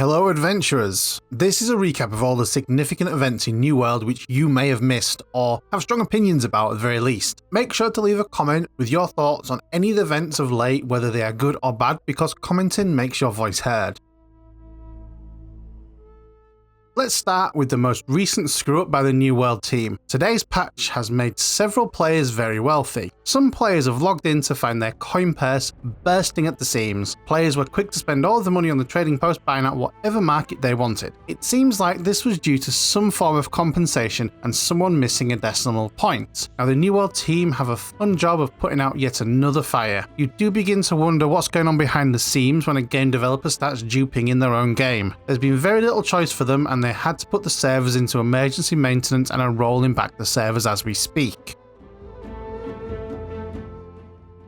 Hello adventurers! This is a recap of all the significant events in New World which you may have missed or have strong opinions about at the very least. Make sure to leave a comment with your thoughts on any of the events of late, whether they are good or bad, because commenting makes your voice heard. Let's start with the most recent screw-up by the New World team. Today's patch has made several players very wealthy. Some players have logged in to find their coin purse bursting at the seams. Players were quick to spend all of the money on the trading post buying out whatever market they wanted. It seems like this was due to some form of compensation and someone missing a decimal point. Now the New World team have a fun job of putting out yet another fire. You do begin to wonder what's going on behind the scenes when a game developer starts duping in their own game. There's been very little choice for them, and they had to put the servers into emergency maintenance and are rolling back the servers as we speak.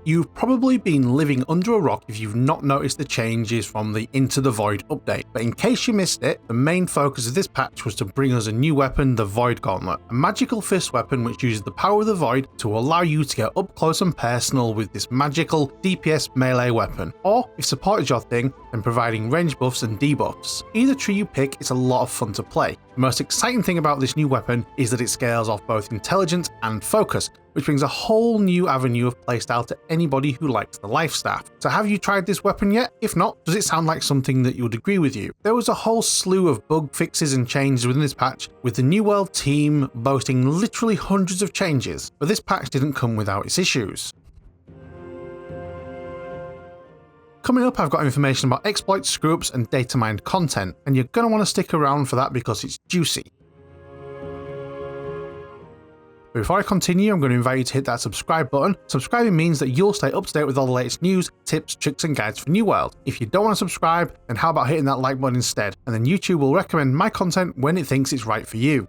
You've probably been living under a rock if you've not noticed the changes from the Into the Void update, but in case you missed it, the main focus of this patch was to bring us a new weapon, the Void Gauntlet, a magical fist weapon which uses the power of the Void to allow you to get up close and personal with this magical DPS melee weapon, or if support is your thing, then providing range buffs and debuffs. Either tree you pick, it's a lot of fun to play. The most exciting thing about this new weapon is that it scales off both intelligence and focus, which brings a whole new avenue of playstyle to anybody who likes the life staff. So have you tried this weapon yet? If not, does it sound like something that you would agree with you? There was a whole slew of bug fixes and changes within this patch, with the New World team boasting literally hundreds of changes, but this patch didn't come without its issues. Coming up, I've got information about exploits, screw-ups and data-mined content, and you're going to want to stick around for that because it's juicy. But before I continue, I'm going to invite you to hit that subscribe button. Subscribing means that you'll stay up to date with all the latest news, tips, tricks and guides for New World. If you don't want to subscribe, then how about hitting that like button instead, and then YouTube will recommend my content when it thinks it's right for you.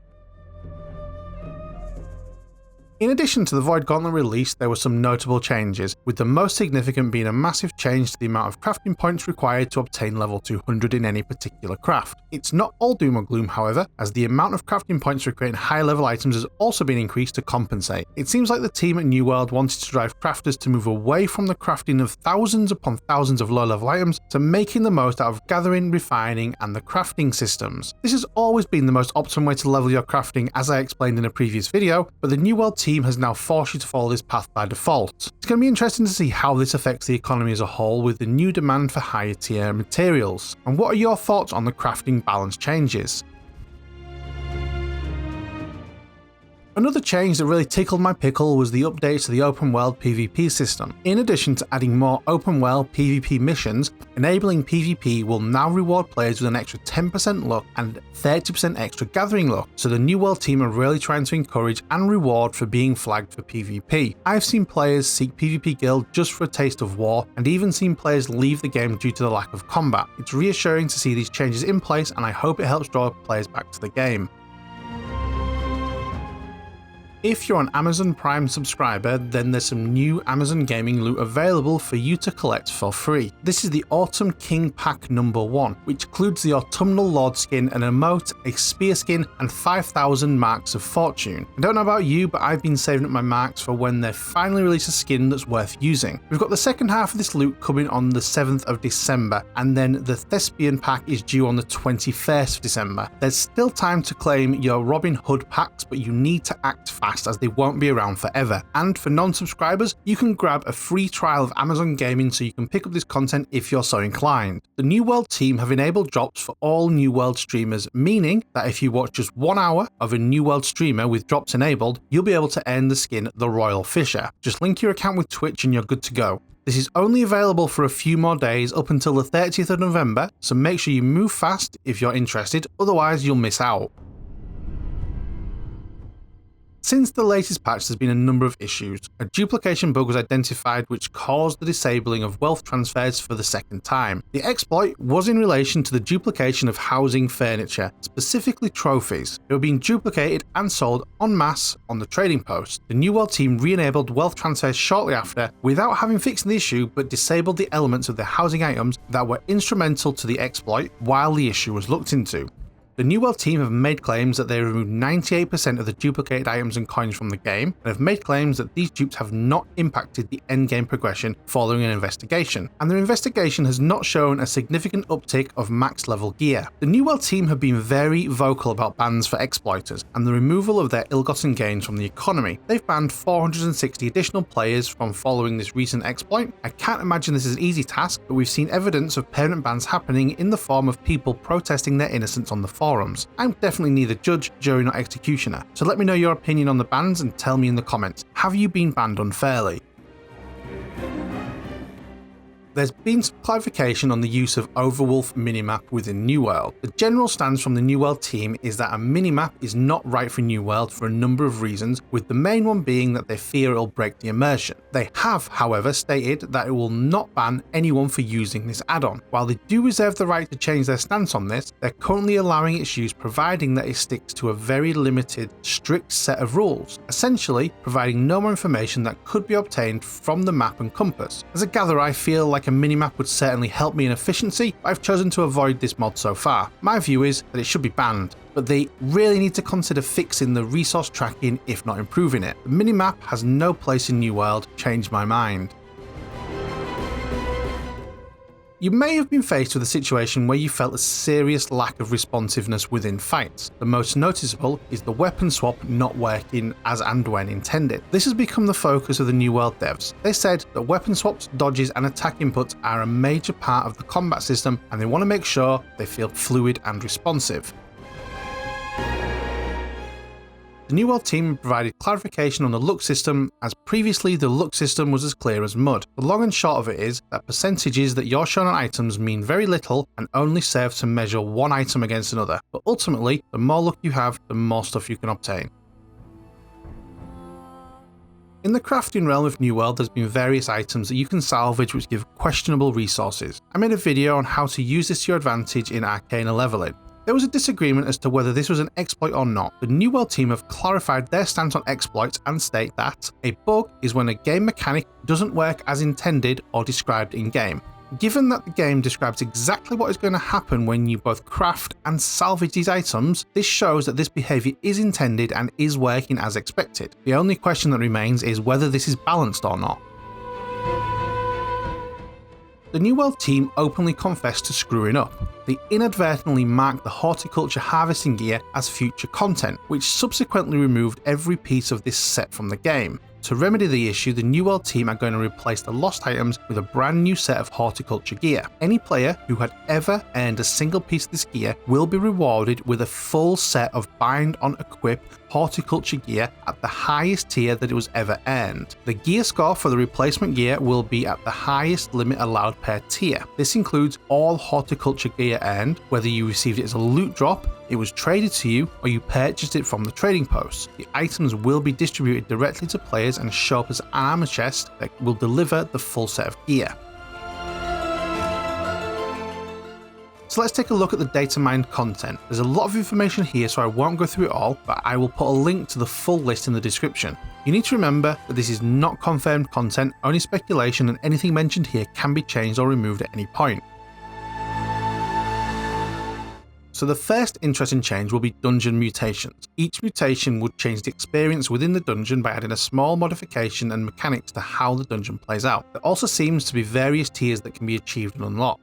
In addition to the Void Gauntlet release, there were some notable changes, with the most significant being a massive change to the amount of crafting points required to obtain level 200 in any particular craft. It's not all doom or gloom, however, as the amount of crafting points for creating high level items has also been increased to compensate. It seems like the team at New World wanted to drive crafters to move away from the crafting of thousands upon thousands of low level items to making the most out of gathering, refining and the crafting systems. This has always been the most optimum way to level your crafting, as I explained in a previous video, but the New World team has now forced you to follow this path by default. It's going to be interesting to see how this affects the economy as a whole with the new demand for higher tier materials. And what are your thoughts on the crafting balance changes? Another change that really tickled my pickle was the update to the open world PvP system. In addition to adding more open world PvP missions, enabling PvP will now reward players with an extra 10% luck and 30% extra gathering luck, so the New World team are really trying to encourage and reward for being flagged for PvP. I've seen players seek PvP guild just for a taste of war, and even seen players leave the game due to the lack of combat. It's reassuring to see these changes in place, and I hope it helps draw players back to the game. If you're an Amazon Prime subscriber, then there's some new Amazon Gaming loot available for you to collect for free. This is the Autumn King Pack number 1, which includes the Autumnal Lord skin, an emote, a spear skin, and 5,000 marks of fortune. I don't know about you, but I've been saving up my marks for when they finally release a skin that's worth using. We've got the second half of this loot coming on the 7th of December, and then the Thespian pack is due on the 21st of December. There's still time to claim your Robin Hood packs, but you need to act fast as they won't be around forever. And for non-subscribers, you can grab a free trial of Amazon Gaming so you can pick up this content if you're so inclined. The New World team have enabled drops for all New World streamers, meaning that if you watch just 1 hour of a New World streamer with drops enabled, you'll be able to earn the skin The Royal Fisher. Just link your account with Twitch and you're good to go. This is only available for a few more days up until the 30th of November, so make sure you move fast if you're interested, otherwise you'll miss out. Since the latest patch, there's been a number of issues. A duplication bug was identified which caused the disabling of wealth transfers for the second time. The exploit was in relation to the duplication of housing furniture, specifically trophies. They were being duplicated and sold en masse on the trading post. The New World team re-enabled wealth transfers shortly after without having fixed the issue, but disabled the elements of the housing items that were instrumental to the exploit while the issue was looked into. The New World team have made claims that they removed 98% of the duplicated items and coins from the game, and have made claims that these dupes have not impacted the endgame progression following an investigation, and their investigation has not shown a significant uptick of max level gear. The New World team have been very vocal about bans for exploiters and the removal of their ill-gotten gains from the economy. They've banned 460 additional players from following this recent exploit. I can't imagine this is an easy task, but we've seen evidence of permanent bans happening in the form of people protesting their innocence on the forums. I'm definitely neither judge, jury nor executioner, so let me know your opinion on the bans and tell me in the comments, have you been banned unfairly? There's been some clarification on the use of Overwolf minimap within New World. The general stance from the New World team is that a minimap is not right for New World for a number of reasons, with the main one being that they fear it'll break the immersion. They have, however, stated that it will not ban anyone for using this add-on. While they do reserve the right to change their stance on this, they're currently allowing its use providing that it sticks to a very limited, strict set of rules, essentially providing no more information that could be obtained from the map and compass. As a gatherer, I feel like a minimap would certainly help me in efficiency, but I've chosen to avoid this mod so far. My view is that it should be banned, but they really need to consider fixing the resource tracking if not improving it. The minimap has no place in New World, change my mind. You may have been faced with a situation where you felt a serious lack of responsiveness within fights. The most noticeable is the weapon swap not working as and when intended. This has become the focus of the New World devs. They said that weapon swaps, dodges and attack inputs are a major part of the combat system and they want to make sure they feel fluid and responsive. The New World team provided clarification on the look system, as previously the look system was as clear as mud. The long and short of it is that percentages that you're shown on items mean very little and only serve to measure one item against another, but ultimately the more luck you have, the more stuff you can obtain. In the crafting realm of New World, there's been various items that you can salvage which give questionable resources. I made a video on how to use this to your advantage in Arcana leveling. There was a disagreement as to whether this was an exploit or not. The New World team have clarified their stance on exploits and state that a bug is when a game mechanic doesn't work as intended or described in game. Given that the game describes exactly what is going to happen when you both craft and salvage these items, this shows that this behaviour is intended and is working as expected. The only question that remains is whether this is balanced or not. The New World team openly confessed to screwing up. They inadvertently marked the horticulture harvesting gear as future content, which subsequently removed every piece of this set from the game. To remedy the issue, the New World team are going to replace the lost items with a brand new set of horticulture gear. Any player who had ever earned a single piece of this gear will be rewarded with a full set of bind on equip horticulture gear at the highest tier that it was ever earned. The gear score for the replacement gear will be at the highest limit allowed per tier. This includes all horticulture gear earned, whether you received it as a loot drop, it was traded to you, or you purchased it from the trading post. The items will be distributed directly to players and show up as an armor chest that will deliver the full set of gear. So let's take a look at the Datamined content. There's a lot of information here, so I won't go through it all, but I will put a link to the full list in the description. You need to remember that this is not confirmed content, only speculation, and anything mentioned here can be changed or removed at any point. So the first interesting change will be dungeon mutations. Each mutation would change the experience within the dungeon by adding a small modification and mechanics to how the dungeon plays out. There also seems to be various tiers that can be achieved and unlocked.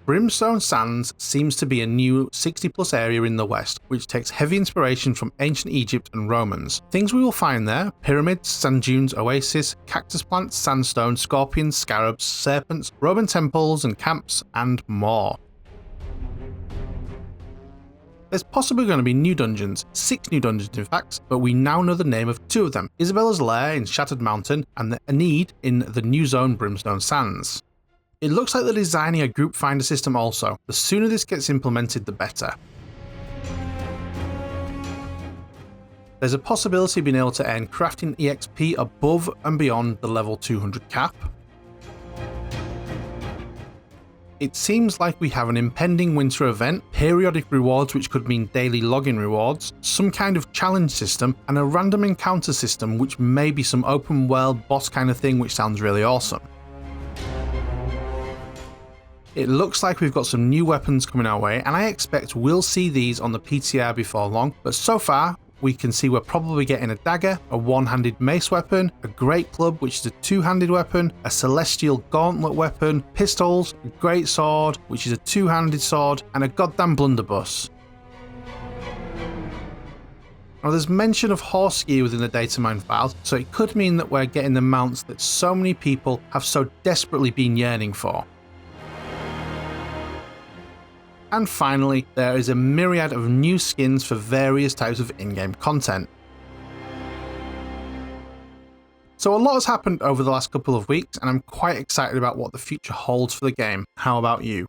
Brimstone Sands seems to be a new 60+ area in the west, which takes heavy inspiration from ancient Egypt and Romans. Things we will find there: pyramids, sand dunes, oasis, cactus plants, sandstone, scorpions, scarabs, serpents, Roman temples and camps, and more. There's possibly going to be new dungeons, 6 new dungeons in fact, but we now know the name of 2 of them: Isabella's Lair in Shattered Mountain and the Aeneid in the new zone Brimstone Sands. It looks like they're designing a group finder system also. The sooner this gets implemented, the better. There's a possibility of being able to earn crafting EXP above and beyond the level 200 cap. It seems like we have an impending winter event, periodic rewards which could mean daily login rewards, some kind of challenge system, and a random encounter system which may be some open world boss kind of thing, which sounds really awesome. It looks like we've got some new weapons coming our way, and I expect we'll see these on the PTR before long, but so far we can see we're probably getting a dagger, a one-handed mace weapon, a great club which is a two-handed weapon, a celestial gauntlet weapon, pistols, a great sword which is a two-handed sword, and a goddamn blunderbuss. Now there's mention of horse gear within the Datamined files, so it could mean that we're getting the mounts that so many people have so desperately been yearning for. And finally, there is a myriad of new skins for various types of in-game content. So a lot has happened over the last couple of weeks, and I'm quite excited about what the future holds for the game. How about you?